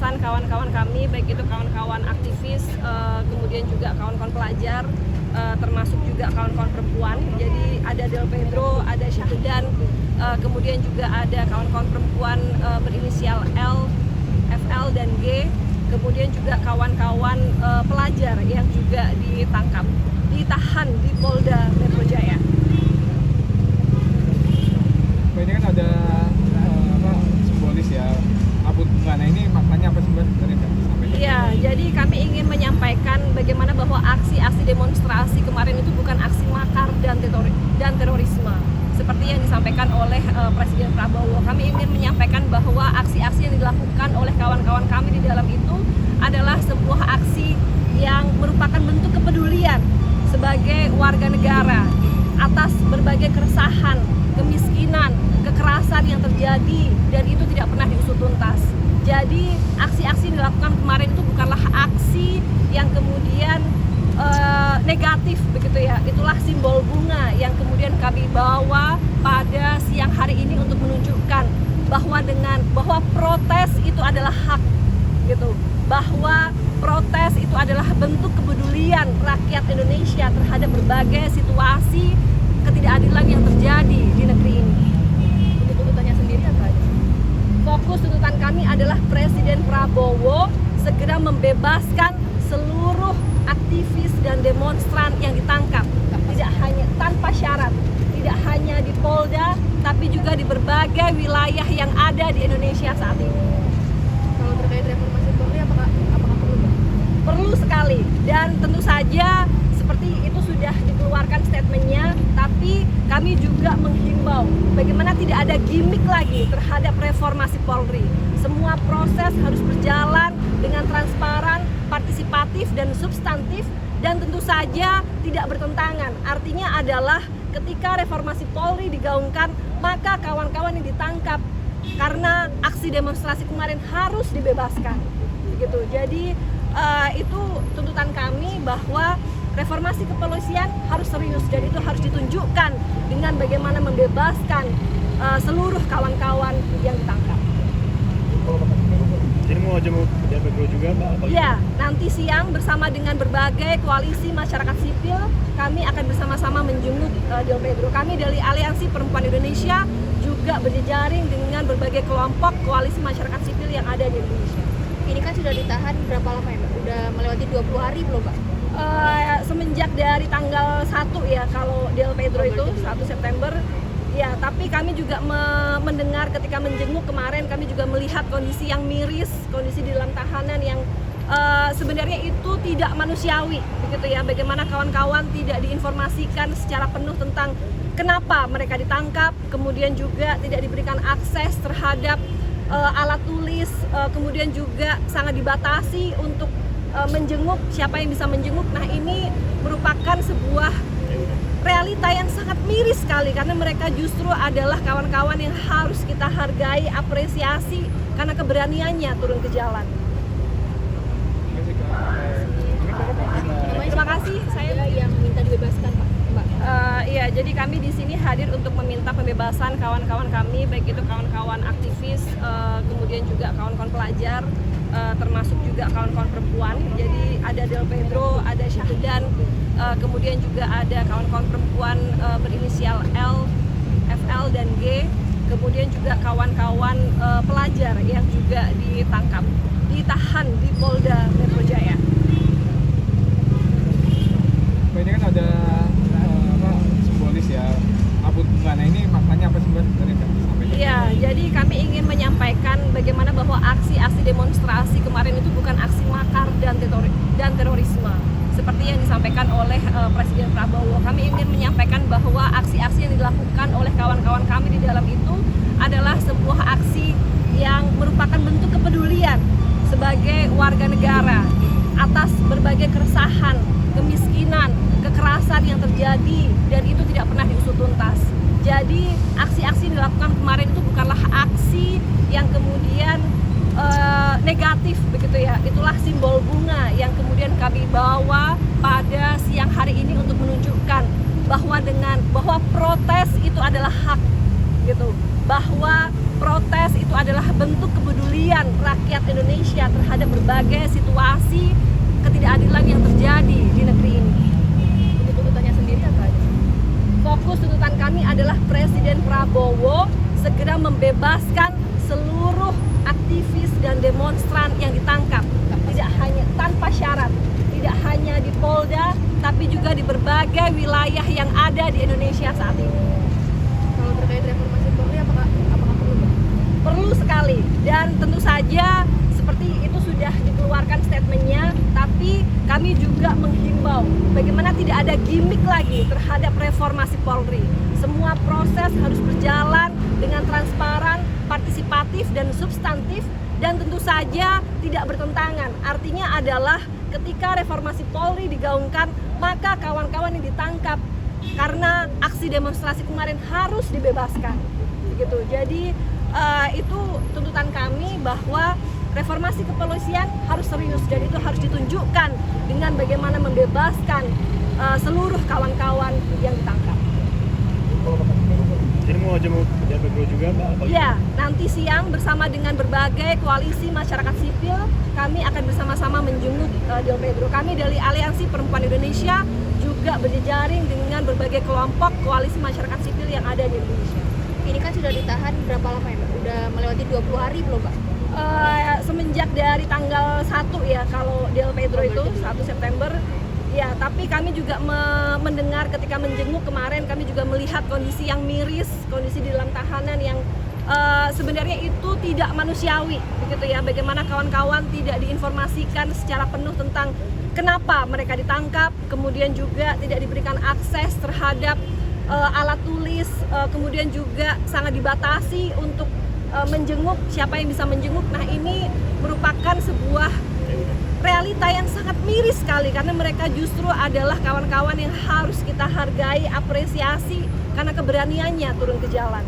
pembebasan kawan-kawan kami, baik itu kawan-kawan aktivis, kemudian juga kawan-kawan pelajar, termasuk juga kawan-kawan perempuan. Jadi ada Del Pedro, ada Syahdan, kemudian juga ada kawan-kawan perempuan berinisial L, FL dan G, kemudian juga kawan-kawan pelajar yang juga ditangkap, ditahan di Polda Metro Jaya. Ini kan ada simbolis ya, abu bunga. Nah ini maknanya apa sih Mbak dari yang disampaikan? Iya, jadi kami ingin menyampaikan bagaimana bahwa aksi-aksi demonstrasi kemarin itu bukan aksi makar dan terorisme seperti yang disampaikan oleh Presiden Prabowo. Kami ingin menyampaikan bahwa aksi-aksi yang dilakukan oleh kawan-kawan kami di dalam itu adalah sebuah aksi yang merupakan bentuk kepedulian sebagai warga negara atas berbagai keresahan, kemiskinan, kekerasan yang terjadi, dan itu tidak pernah diusut tuntas. Jadi aksi-aksi yang dilakukan kemarin itu bukanlah aksi yang kemudian negatif begitu ya. Itulah simbol bunga yang kemudian kami bawa pada siang hari ini untuk menunjukkan bahwa protes itu adalah hak gitu. Bahwa protes itu adalah bentuk kepedulian rakyat Indonesia terhadap berbagai situasi ketidakadilan yang terjadi di negeri ini. Untuk tuntutannya sendiri apa? Fokus tuntutan kami adalah Presiden Prabowo segera membebaskan seluruh aktivis dan demonstran yang ditangkap, tidak hanya tanpa syarat, tidak hanya di Polda, tapi juga di berbagai wilayah yang ada di Indonesia saat ini. Kalau terkait reformasi Polri, apakah perlu? Perlu sekali, dan tentu saja seperti itu sudah dikeluarkan statementnya, tapi kami juga menghimbau bagaimana tidak ada gimmick lagi terhadap reformasi Polri. Semua proses harus berjalan dengan transparan, partisipatif dan substantif, dan tentu saja tidak bertentangan. Artinya adalah ketika reformasi Polri digaungkan, maka kawan-kawan yang ditangkap karena aksi demonstrasi kemarin harus dibebaskan. Begitu. Jadi itu tuntutan kami bahwa reformasi kepolisian harus serius, dan itu harus ditunjukkan dengan bagaimana membebaskan seluruh kawan-kawan yang ditangkap. Jadi mau jemput Del Pedro juga Mbak? Ya, nanti siang bersama dengan berbagai koalisi masyarakat sipil, kami akan bersama-sama menjenguk Del Pedro. Kami dari Aliansi Perempuan Indonesia juga berjejaring dengan berbagai kelompok koalisi masyarakat sipil yang ada di Indonesia. Ini kan sudah ditahan berapa lama ya Mbak? Udah melewati 20 hari belum Mbak? Semenjak dari tanggal 1 ya, kalau Del Pedro itu 1 September. Ya, tapi kami juga mendengar ketika menjenguk kemarin, kami juga melihat kondisi yang miris, kondisi di dalam tahanan yang sebenarnya itu tidak manusiawi, begitu ya. Bagaimana kawan-kawan tidak diinformasikan secara penuh tentang kenapa mereka ditangkap, kemudian juga tidak diberikan akses terhadap alat tulis, kemudian juga sangat dibatasi untuk menjenguk, siapa yang bisa menjenguk. Nah, ini merupakan sebuah realita yang sangat miris sekali, karena mereka justru adalah kawan-kawan yang harus kita hargai, apresiasi karena keberaniannya turun ke jalan. Terima kasih. Saya yang minta dibebaskan Mbak. Iya, jadi kami di sini hadir untuk meminta pembebasan kawan-kawan kami, baik itu kawan-kawan aktivis, kemudian juga kawan-kawan pelajar, termasuk juga kawan-kawan perempuan. Jadi ada Del Pedro, ada Syahdan, kemudian juga ada kawan-kawan perempuan berinisial L, FL dan G, kemudian juga kawan-kawan pelajar yang juga ditangkap, ditahan di Polda Metro Jaya. Ini kan ada simbolis ya, abu bunga. Nah ini maknanya apa sih Mbak dari yang disampaikan? Iya, jadi kami ingin menyampaikan bagaimana bahwa aksi-aksi demonstrasi kemarin itu bukan aksi makar dan terorisme seperti yang disampaikan oleh Presiden Prabowo. Kami ingin menyampaikan bahwa aksi-aksi yang dilakukan oleh kawan-kawan kami di dalam itu adalah sebuah aksi yang merupakan bentuk kepedulian sebagai warga negara atas berbagai keresahan, kemiskinan, kekerasan yang terjadi, dan itu tidak pernah diusut tuntas. Jadi aksi-aksi yang dilakukan kemarin itu bukanlah aksi yang kemudian negatif begitu ya. Itulah simbol bunga yang kemudian kami bawa pada siang hari ini untuk menunjukkan bahwa protes itu adalah hak gitu, bahwa protes itu adalah bentuk kepedulian rakyat Indonesia terhadap berbagai situasi ketidakadilan yang terjadi di negeri ini. Untuk tuntutannya sendiri apa aja? Fokus tuntutan kami adalah Presiden Prabowo segera membebaskan seluruh aktivis dan demonstran yang ditangkap, tidak hanya tanpa syarat, tidak hanya di Polda, tapi juga di berbagai wilayah yang ada di Indonesia saat ini. Kalau terkait reformasi Polri apakah perlu, Mbak? Perlu sekali, dan tentu saja seperti itu sudah dikeluarkan statementnya, tapi kami juga menghimbau bagaimana tidak ada gimmick lagi terhadap reformasi Polri. Semua proses harus berjalan dengan transparan, partisipatif dan substantif, dan tentu saja tidak bertentangan. Artinya adalah ketika reformasi Polri digaungkan, maka kawan-kawan yang ditangkap karena aksi demonstrasi kemarin harus dibebaskan. Begitu. Jadi itu tuntutan kami bahwa reformasi kepolisian harus serius, dan itu harus ditunjukkan dengan bagaimana membebaskan seluruh kawan-kawan yang ditangkap. Jadi mau jemput Delpegro juga, Mbak? Ya, nanti siang bersama dengan berbagai koalisi masyarakat sipil, kami akan bersama-sama menjenguk Delpegro. Kami dari Aliansi Perempuan Indonesia juga berjejaring dengan berbagai kelompok koalisi masyarakat sipil yang ada di Indonesia. Ini kan sudah ditahan berapa lama ya, Mbak? Udah melewati 20 hari belum, Mbak? Semenjak dari tanggal 1 ya, kalau Delpegro itu 1 September. Ya, tapi kami juga mendengar ketika menjenguk kemarin, kami juga melihat kondisi yang miris, kondisi di dalam tahanan yang sebenarnya itu tidak manusiawi, begitu ya. Bagaimana kawan-kawan tidak diinformasikan secara penuh tentang kenapa mereka ditangkap, kemudian juga tidak diberikan akses terhadap alat tulis, kemudian juga sangat dibatasi untuk menjenguk, siapa yang bisa menjenguk. Nah, ini merupakan sebuah realita yang sangat miris sekali, karena mereka justru adalah kawan-kawan yang harus kita hargai, apresiasi karena keberaniannya turun ke jalan.